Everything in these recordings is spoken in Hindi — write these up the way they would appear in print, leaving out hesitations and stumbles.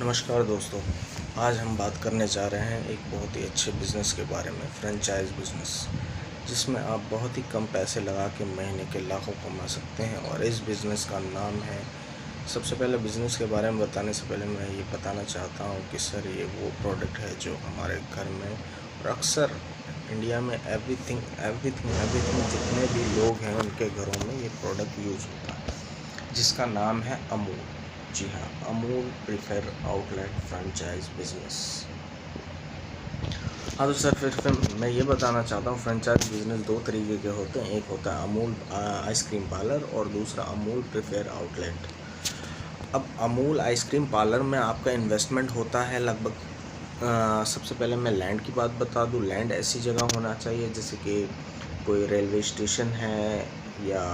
नमस्कार दोस्तों। आज हम बात करने जा रहे हैं एक बहुत ही अच्छे बिज़नेस के बारे में, फ्रेंचाइज़ बिज़नेस, जिसमें आप बहुत ही कम पैसे लगा के महीने के लाखों कमा सकते हैं। और इस बिज़नेस का नाम है, सबसे पहले बिज़नेस के बारे में बताने से पहले मैं ये बताना चाहता हूँ कि सर ये वो प्रोडक्ट है जो हमारे घर में और अक्सर इंडिया में एवरीथिंग एवरीथिंग एवरीथिंग जितने भी लोग हैं उनके घरों में ये प्रोडक्ट यूज़ होता है, जिसका नाम है अमूल। जी हाँ, Amul prefer outlet franchise business. हाँ तो सर फिर मैं ये बताना चाहता हूँ, फ्रेंचाइज बिजनेस दो तरीके के होते हैं। एक होता है अमूल आइसक्रीम पार्लर और दूसरा अमूल प्रीफर आउटलेट। अब अमूल आइसक्रीम पार्लर में आपका इन्वेस्टमेंट होता है लगभग, सबसे पहले मैं लैंड की बात बता दूँ। लैंड ऐसी जगह होना चाहिए जैसे कि कोई रेलवे स्टेशन है या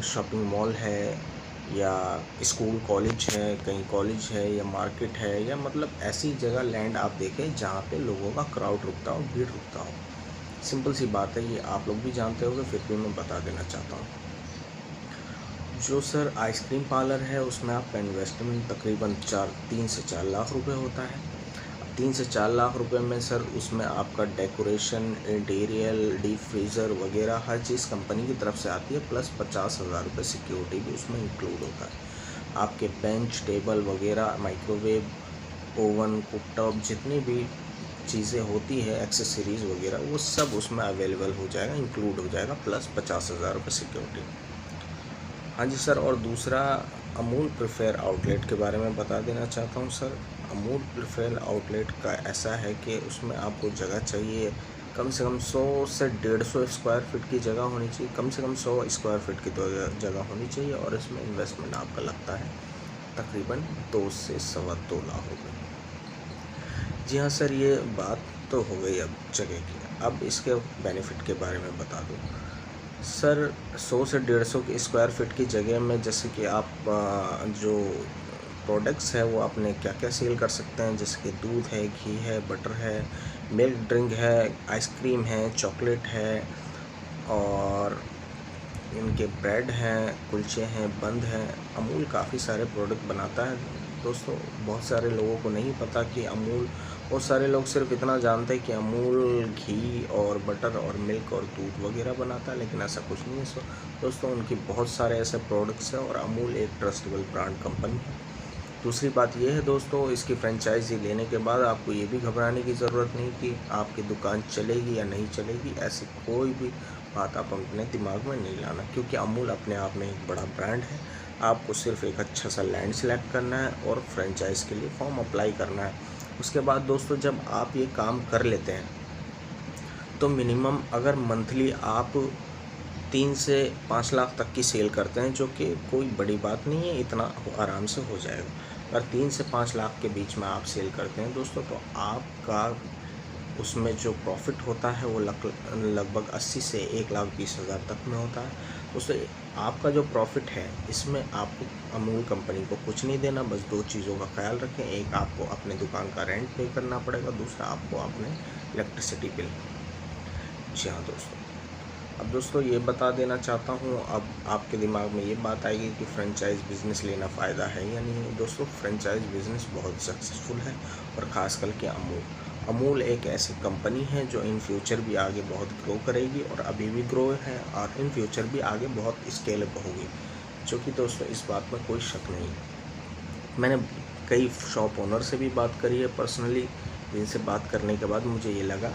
शॉपिंग मॉल है या स्कूल कॉलेज है, कहीं कॉलेज है या मार्केट है, या मतलब ऐसी जगह लैंड आप देखें जहाँ पे लोगों का क्राउड रुकता हो, भीड़ रुकता हो। सिंपल सी बात है, ये आप लोग भी जानते होंगे, फिर भी मैं बता देना चाहता हूँ। जो सर आइसक्रीम पार्लर है उसमें आपका इन्वेस्टमेंट तकरीबन 3 से 4 लाख रुपए होता है। 3 से 4 लाख रुपए में सर उसमें आपका डेकोरेशन, इंटीरियर, डीप फ्रीज़र वगैरह हर चीज़ कंपनी की तरफ से आती है, प्लस 50,000 रुपये सिक्योरिटी भी उसमें इंक्लूड होता है। आपके बेंच, टेबल वगैरह, माइक्रोवेव, ओवन, कुकटॉप, जितनी भी चीज़ें होती है, एक्सेसरीज़ वगैरह, वो सब उसमें अवेलेबल हो जाएगा, इंक्लूड हो जाएगा, प्लस 50,000 रुपये सिक्योरिटी। हाँ जी सर, और दूसरा अमूल प्रीफर आउटलेट के बारे में बता देना चाहता हूँ सर। अमूल प्रीफर आउटलेट का ऐसा है कि उसमें आपको जगह चाहिए, कम से कम 100 से 150 स्क्वायर फीट की जगह होनी चाहिए, कम से कम 100 स्क्वायर फीट की तो जगह होनी चाहिए। और इसमें इन्वेस्टमेंट आपका लगता है तकरीबन 2 से सवा 2 लाख रुपये। जी हाँ सर, ये बात तो हो गई अब जगह की। अब इसके बेनिफिट के बारे में बता दूँ सर। 100 से 150 स्क्वायर फीट की जगह में जैसे कि आप जो प्रोडक्ट्स है वो आपने क्या क्या सेल कर सकते हैं, जैसे कि दूध है, घी है, बटर है, मिल्क ड्रिंक है, आइसक्रीम है, चॉकलेट है, और इनके ब्रेड हैं, कुलचे हैं, बंद हैं। अमूल काफ़ी सारे प्रोडक्ट बनाता है दोस्तों। बहुत सारे लोगों को नहीं पता कि अमूल, बहुत सारे लोग सिर्फ इतना जानते हैं कि अमूल घी और बटर और मिल्क और दूध वगैरह बनाता है, लेकिन ऐसा कुछ नहीं है। सो दोस्तों, उनकी बहुत सारे ऐसे प्रोडक्ट्स हैं और अमूल एक ट्रस्टेबल ब्रांड कंपनी है। दूसरी बात यह है दोस्तों, इसकी फ्रेंचाइजी लेने के बाद आपको ये भी घबराने की ज़रूरत नहीं कि आपकी दुकान चलेगी या नहीं चलेगी। ऐसी कोई भी बात आप अपने दिमाग में नहीं लाना, क्योंकि अमूल अपने आप में एक बड़ा ब्रांड है। आपको सिर्फ एक अच्छा सा लैंड सेलेक्ट करना है और फ्रेंचाइज के लिए फॉर्म अप्लाई करना है। उसके बाद दोस्तों, जब आप ये काम कर लेते हैं तो मिनिमम अगर मंथली आप 3 से 5 लाख तक की सेल करते हैं, जो कि कोई बड़ी बात नहीं है, इतना आराम से हो जाएगा। अगर 3 से 5 लाख के बीच में आप सेल करते हैं दोस्तों, तो आपका उसमें जो प्रॉफिट होता है वो लगभग 80 से 1,20,000 तक में होता है। दोस्तों, आपका जो प्रॉफिट है इसमें आपको अमूल कंपनी को कुछ नहीं देना। बस 2 चीज़ों का ख्याल रखें, एक आपको अपने दुकान का रेंट पे करना पड़ेगा, दूसरा आपको अपने इलेक्ट्रिसिटी बिल। जी हाँ दोस्तों, अब दोस्तों ये बता देना चाहता हूँ, अब आपके दिमाग में ये बात आएगी कि फ्रेंचाइज बिज़नेस लेना फ़ायदा है या नहीं है। दोस्तों, फ्रेंचाइज बिज़नेस बहुत सक्सेसफुल है, और ख़ास करके अमूल एक ऐसी कंपनी है जो इन फ्यूचर भी आगे बहुत ग्रो करेगी, और अभी भी ग्रो है, और इन फ्यूचर भी आगे बहुत स्केलेबल होगी, जो कि दोस्तों इस बात में कोई शक नहीं है। मैंने कई शॉप ओनर से भी बात करी है पर्सनली, जिनसे बात करने के बाद मुझे ये लगा,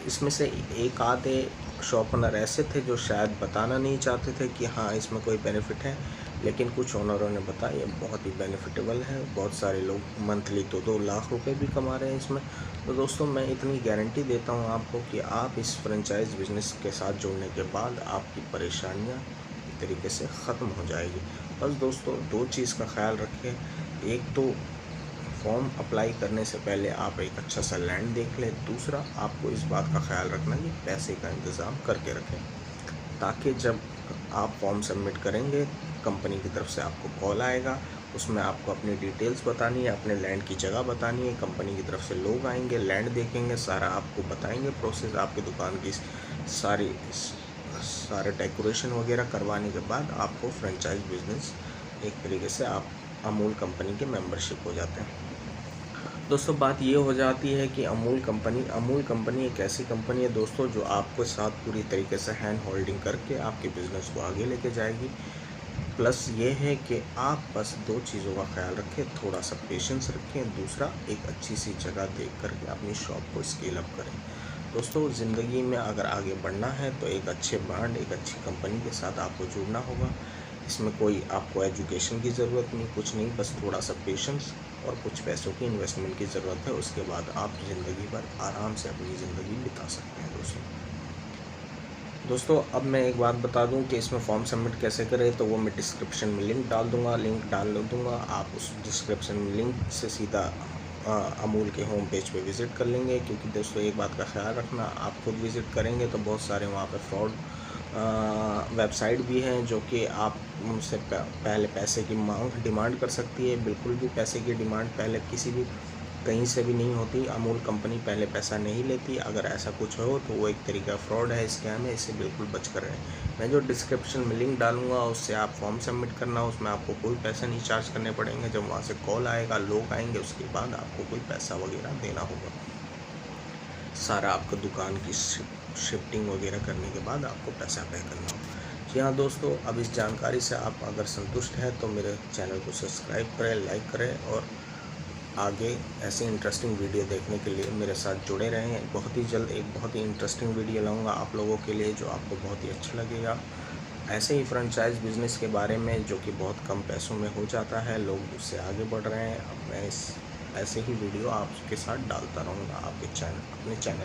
इसमें से एक आधे शॉप ओनर ऐसे थे जो शायद बताना नहीं चाहते थे कि हाँ इसमें कोई बेनिफिट है, लेकिन कुछ ओनरों ने बताया ये बहुत ही बेनिफिटेबल है। बहुत सारे लोग मंथली 2-2 लाख रुपए भी कमा रहे हैं इसमें। तो दोस्तों, मैं इतनी गारंटी देता हूँ आपको कि आप इस फ्रेंचाइज बिज़नेस के साथ जुड़ने के बाद आपकी परेशानियाँ एक तरीके से ख़त्म हो जाएगी। बस दोस्तों, 2 चीज़ का ख्याल रखें। एक तो फॉर्म अप्लाई करने से पहले आप एक अच्छा सा लैंड देख लें। दूसरा, आपको इस बात का ख्याल रखना कि पैसे का इंतज़ाम करके रखें, ताकि जब आप फॉर्म सबमिट करेंगे, कंपनी की तरफ से आपको कॉल आएगा, उसमें आपको अपनी डिटेल्स बतानी है, अपने लैंड की जगह बतानी है। कंपनी की तरफ से लोग आएंगे, लैंड देखेंगे, सारा आपको बताएंगे प्रोसेस, आपकी दुकान की सारे डेकोरेशन वगैरह करवाने के बाद आपको फ्रेंचाइज बिज़नेस एक तरीके से आप अमूल कंपनी के मेंबरशिप हो जाते हैं। दोस्तों बात ये हो जाती है कि अमूल कंपनी एक ऐसी कंपनी है दोस्तों जो आपको साथ पूरी तरीके से हैंड होल्डिंग करके आपके बिज़नेस को आगे लेके जाएगी। प्लस ये है कि आप बस 2 चीज़ों का ख्याल रखें, थोड़ा सा पेशेंस रखें, दूसरा एक अच्छी सी जगह देख कर के अपनी शॉप को स्केल अप करें। दोस्तों ज़िंदगी में अगर आगे बढ़ना है तो एक अच्छे ब्रांड, एक अच्छी कंपनी के साथ आपको जुड़ना होगा। इसमें कोई आपको एजुकेशन की ज़रूरत नहीं, कुछ नहीं, बस थोड़ा सा पेशेंस और कुछ पैसों की इन्वेस्टमेंट की ज़रूरत है। उसके बाद आप ज़िंदगी भर आराम से अपनी ज़िंदगी बिता सकते हैं दोस्तों। अब मैं एक बात बता दूं कि इसमें फॉर्म सबमिट कैसे करें, तो वो मैं डिस्क्रिप्शन में लिंक डाल दूंगा। आप उस डिस्क्रिप्शन में लिंक से सीधा अमूल के होम पेज पे विज़िट कर लेंगे। क्योंकि दोस्तों एक बात का ख्याल रखना, आप खुद विज़िट करेंगे तो बहुत सारे वहाँ पे फ्रॉड वेबसाइट भी हैं जो कि आप उनसे पहले पैसे की डिमांड कर सकती है। बिल्कुल भी पैसे की डिमांड पहले किसी भी कहीं से भी नहीं होती। अमूल कंपनी पहले पैसा नहीं लेती। अगर ऐसा कुछ हो तो वो एक तरीका फ्रॉड है, स्कैम है, इससे बिल्कुल बच कर रहें। मैं जो डिस्क्रिप्शन में लिंक डालूंगा उससे आप फॉर्म सबमिट करना, उसमें आपको कोई पैसा नहीं चार्ज करने पड़ेंगे। जब वहाँ से कॉल आएगा, लोग आएंगे, उसके बाद आपको कोई पैसा वगैरह देना होगा। सारा आपको दुकान की शिफ्टिंग वगैरह करने के बाद आपको पैसा पे करना होगा। जी हाँ दोस्तों, अब इस जानकारी से आप अगर संतुष्ट हैं तो मेरे चैनल को सब्सक्राइब करें, लाइक करें और आगे ऐसे इंटरेस्टिंग वीडियो देखने के लिए मेरे साथ जुड़े रहें। बहुत ही जल्द एक बहुत ही इंटरेस्टिंग वीडियो लाऊंगा आप लोगों के लिए जो आपको बहुत ही अच्छा लगेगा। ऐसे ही फ्रेंचाइज बिज़नेस के बारे में जो कि बहुत कम पैसों में हो जाता है, लोग उससे आगे बढ़ रहे हैं। अब मैं ऐसे ही वीडियो आपके साथ डालता रहूँगा आपके अपने चैनल